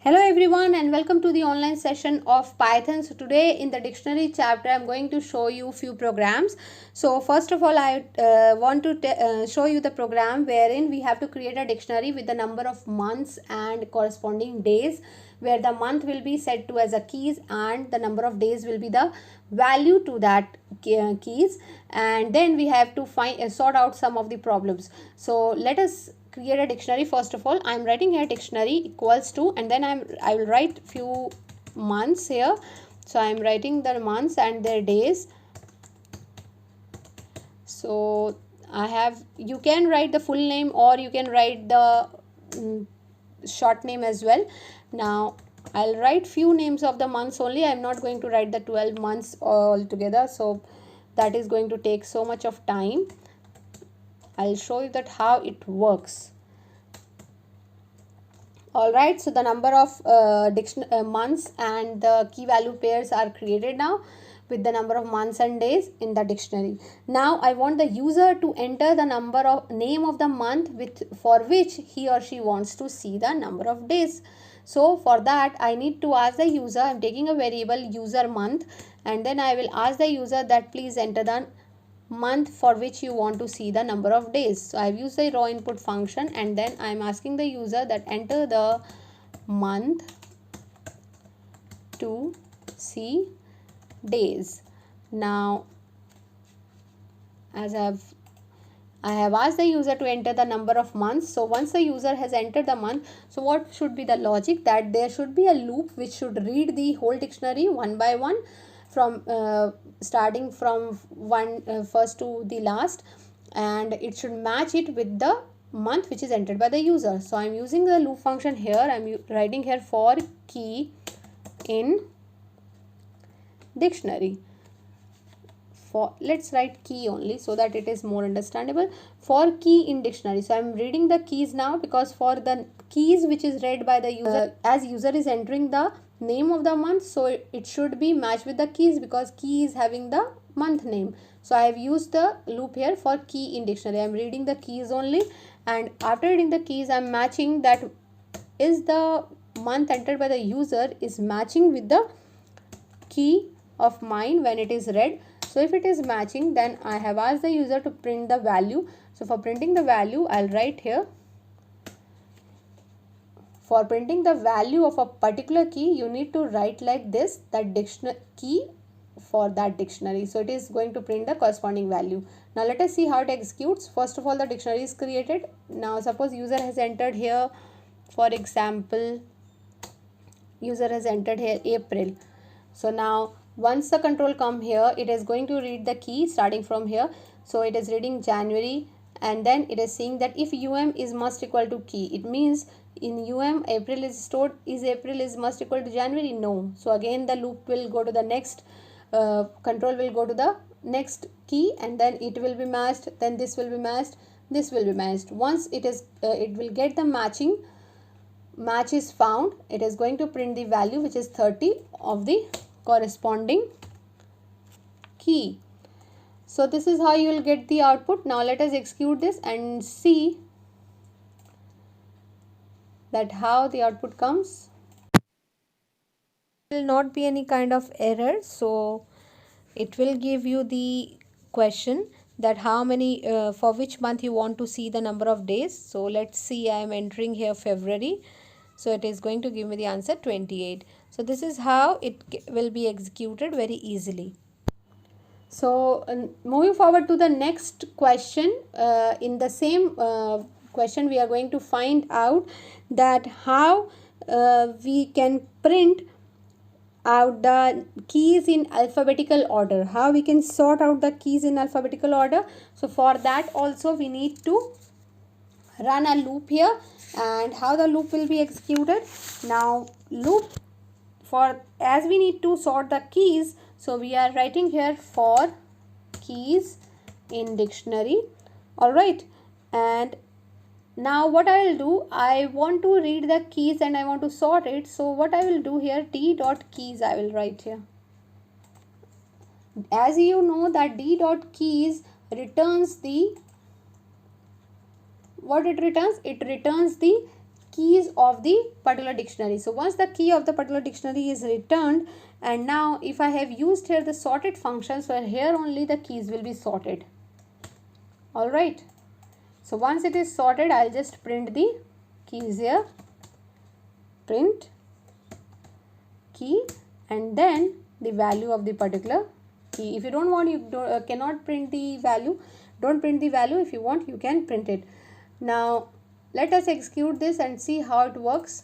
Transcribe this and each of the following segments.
Hello everyone and welcome to the online session of Python. So today in the dictionary chapter I'm going to show you few programs. So first of all I want to show you the program wherein we have to create a dictionary with the number of months and corresponding days, where the month will be set to as a keys and the number of days will be the value to that keys, and then we have to find sort out some of the problems. So let us create a dictionary. First of all, I'm writing here dictionary equals to, and then I will write few months here. So I'm writing the months and their days. So I have, you can write the full name or you can write the short name as well. Now I'll write few names of the months only. I'm not going to write the 12 months all together, so that is going to take so much of time. I'll show you that how it works. Alright, so the number of months and the key value pairs are created now with the number of months and days in the dictionary. Now I want the user to enter the number of name of the month for which he or she wants to see the number of days. So for that I need to ask the user, I'm taking a variable user month, and then I will ask the user that please enter the month for which you want to see the number of days. So I've used the raw input function, and then I'm asking the user that enter the month to see days. Now as I have asked the user to enter the number of months. So once the user has entered the month, so what should be the logic? That there should be a loop which should read the whole dictionary one by one, from starting from first to the last, and it should match it with the month which is entered by the user. So I'm using the loop function here. I'm writing here for key in dictionary. For let's write key only so that it is more understandable. For key in dictionary, so I'm reading the keys now, because for the keys which is read by the user, as user is entering the name of the month, so it should be matched with the keys, because key is having the month name. So I have used the loop here for key in dictionary. I'm reading the keys only, and after reading the keys I'm matching that is the month entered by the user is matching with the key of mine when it is read. So if it is matching, then I have asked the user to print the value. So for printing the value, I'll write here, for printing the value of a particular key, you need to write like this, that dictionary key for that dictionary. So it is going to print the corresponding value. Now let us see how it executes. First of all, the dictionary is created. Now suppose user has entered here, for example, user has entered here April. So now once the control come here, it is going to read the key starting from here. So it is reading January, and then it is saying that if is must equal to key, it means in April is stored. Is April is must equal to January? No. So again the loop will go to the next control will go to the next key, and then it will be matched, then this will be matched, this will be matched. Once it is it will get the match is found, it is going to print the value which is 30 of the corresponding key. So this is how you will get the output. Now let us execute this and see that how the output comes. There will not be any kind of error, so it will give you the question that how many for which month you want to see the number of days. So let's see, I am entering here February, so it is going to give me the answer 28. So this is how it will be executed very easily. So moving forward to the next question, in the same question we are going to find out that how we can print out the keys in alphabetical order, how we can sort out the keys in alphabetical order. So for that also we need to run a loop here, and how the loop will be executed. Now loop, for as we need to sort the keys, so we are writing here for keys in dictionary. All right, and now what I will do, I want to read the keys and I want to sort it. So what I will do here, d dot keys I will write here. As you know that d dot keys returns the, what it returns? It returns the keys of the particular dictionary. So once the key of the particular dictionary is returned, and now if I have used here the sorted function, so here only the keys will be sorted. Alright, so once it is sorted, I'll just print the keys here, print key, and then the value of the particular key. If you don't want, you cannot print the value, don't print the value. If you want, you can print it. Now let us execute this and see how it works.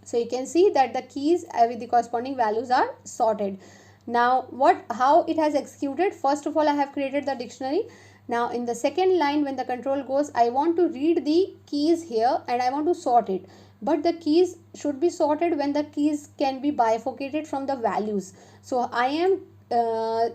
So you can see that the keys with the corresponding values are sorted. Now how it has executed? First of all, I have created the dictionary. Now in the second line, when the control goes, I want to read the keys here and I want to sort it. But the keys should be sorted when the keys can be bifurcated from the values. So I am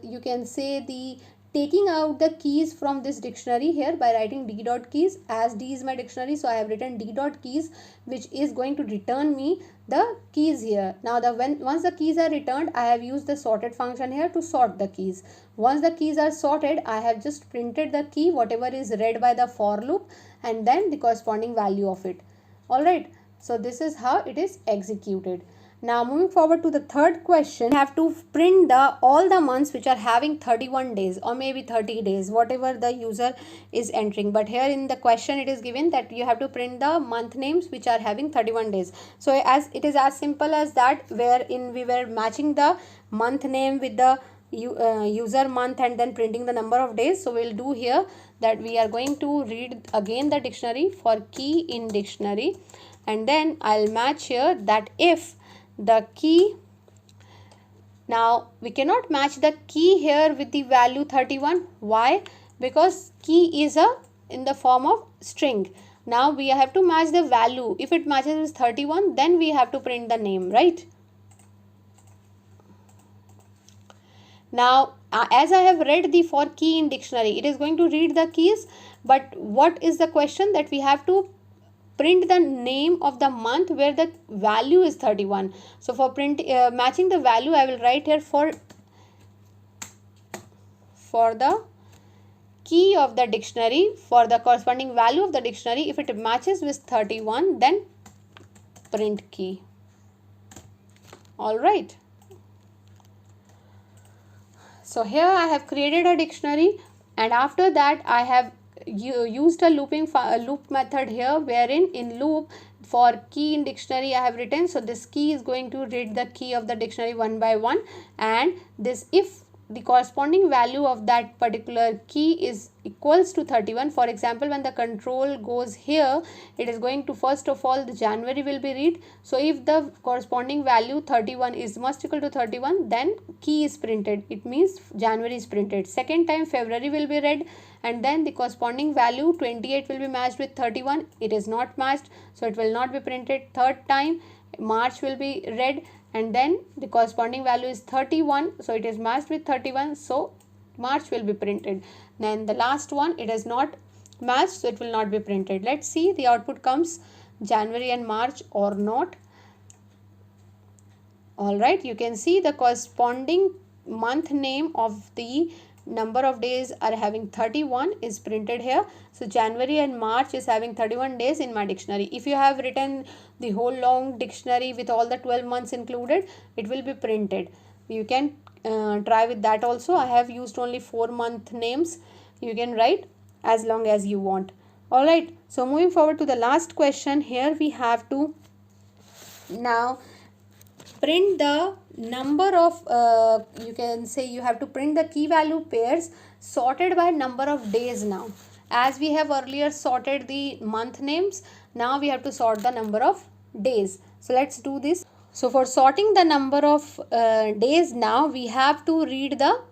you can say taking out the keys from this dictionary here by writing d dot keys, as d is my dictionary, so I have written d dot keys, which is going to return me the keys here. Now once the keys are returned, I have used the sorted function here to sort the keys. Once the keys are sorted, I have just printed the key, whatever is read by the for loop, and then the corresponding value of it. Alright, so this is how it is executed. Now moving forward to the third question, you have to print all the months which are having 31 days or maybe 30 days, whatever the user is entering. But here in the question it is given that you have to print the month names which are having 31 days. So as it is as simple as that, wherein we were matching the month name with the user month and then printing the number of days. So we'll do here that we are going to read again the dictionary for key in dictionary, and then I'll match here that if the key, now we cannot match the key here with the value 31. Why? Because key is in the form of string. Now we have to match the value. If it matches with 31, then we have to print the name, right? Now as I have read the for key in dictionary, it is going to read the keys, but what is the question? That we have to print the name of the month where the value is 31. So for matching the value, I will write here for the key of the dictionary, for the corresponding value of the dictionary, if it matches with 31, then print key. Alright, so here I have created a dictionary, and after that I have used a loop method here, wherein in loop for key in dictionary I have written, so this key is going to read the key of the dictionary one by one, and this if the corresponding value of that particular key is equals to 31. For example, when the control goes here, it is going to first of all the January will be read. So if the corresponding value 31 is must equal to 31, then key is printed, it means January is printed. Second time February will be read, and then the corresponding value 28 will be matched with 31, it is not matched, so it will not be printed. Third time March will be read, and then the corresponding value is 31, so it is matched with 31, so March will be printed. Then the last one, it is not matched, so it will not be printed. Let's see the output comes January and March or not. Alright, you can see the corresponding month name of the number of days are having 31 is printed here. So January and March is having 31 days in my dictionary. If you have written the whole long dictionary with all the 12 months included, it will be printed. You can try with that also. I have used only 4 month names. You can write as long as you want. Alright, so moving forward to the last question, here we have to now print the number of you can say you have to print the key value pairs sorted by number of days. Now as we have earlier sorted the month names, now we have to sort the number of days. So let's do this. So for sorting the number of days, now we have to read the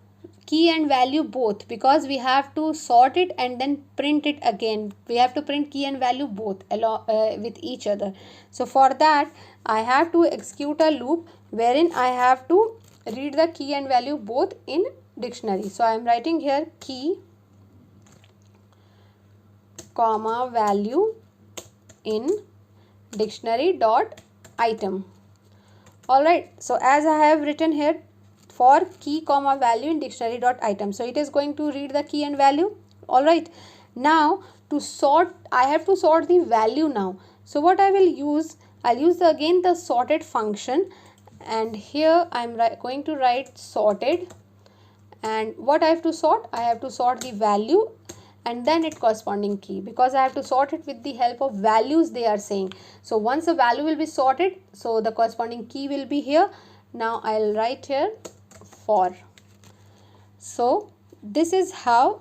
key and value both, because we have to sort it and then print it again. We have to print key and value both along with each other. So for that I have to execute a loop wherein I have to read the key and value both in dictionary. So I am writing here key comma value in dictionary dot item. Alright, so as I have written here for key comma value in dictionary dot item, so it is going to read the key and value. Alright, now to sort, I have to sort the value now. So what I will use, I'll use again the sorted function, and here I'm going to write sorted, and what I have to sort, I have to sort the value and then its corresponding key, because I have to sort it with the help of values they are saying. So once the value will be sorted, so the corresponding key will be here. Now I'll write here for. So this is how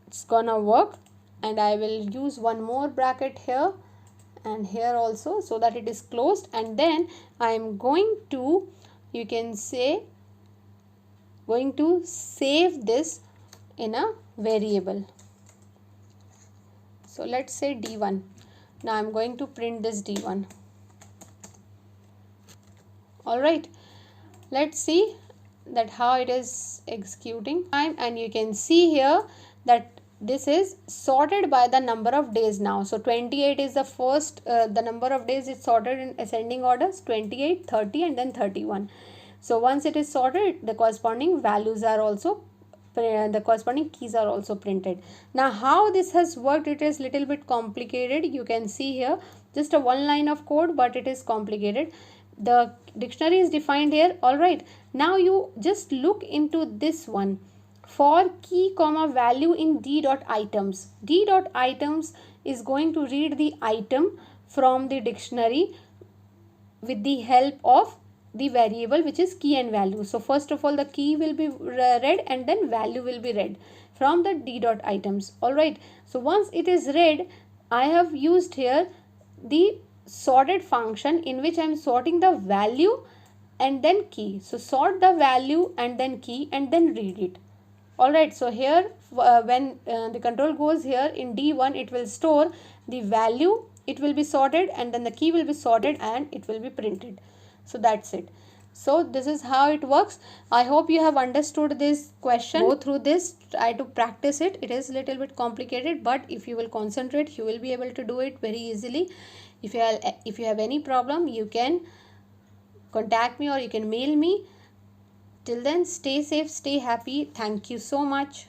it's gonna work, and I will use one more bracket here and here also, so that it is closed, and then I am going to, you can say, going to save this in a variable. So let's say D1. Now I'm going to print this D1. Alright, let's see that how it is executing, and you can see here that this is sorted by the number of days now. So 28 is the first, the number of days is sorted in ascending orders, 28, 30 and then 31. So once it is sorted, the corresponding values are also, the corresponding keys are also printed. Now how this has worked, it is little bit complicated. You can see here just a one line of code, but it is complicated. The dictionary is defined here. Alright, now you just look into this one, for key comma value in d dot items. D dot items is going to read the item from the dictionary with the help of the variable which is key and value. So first of all the key will be read and then value will be read from the d dot items. Alright, so once it is read, I have used here the sorted function in which I am sorting the value and then key. So sort the value and then key and then read it. Alright, so here when the control goes here in D1, it will store the value, it will be sorted, and then the key will be sorted and it will be printed. So that's it. So this is how it works. I hope you have understood this question. Go through this, try to practice it. It is a little bit complicated, but if you will concentrate, you will be able to do it very easily. If you have any problem, you can contact me or you can mail me. Till then, stay safe, stay happy. Thank you so much.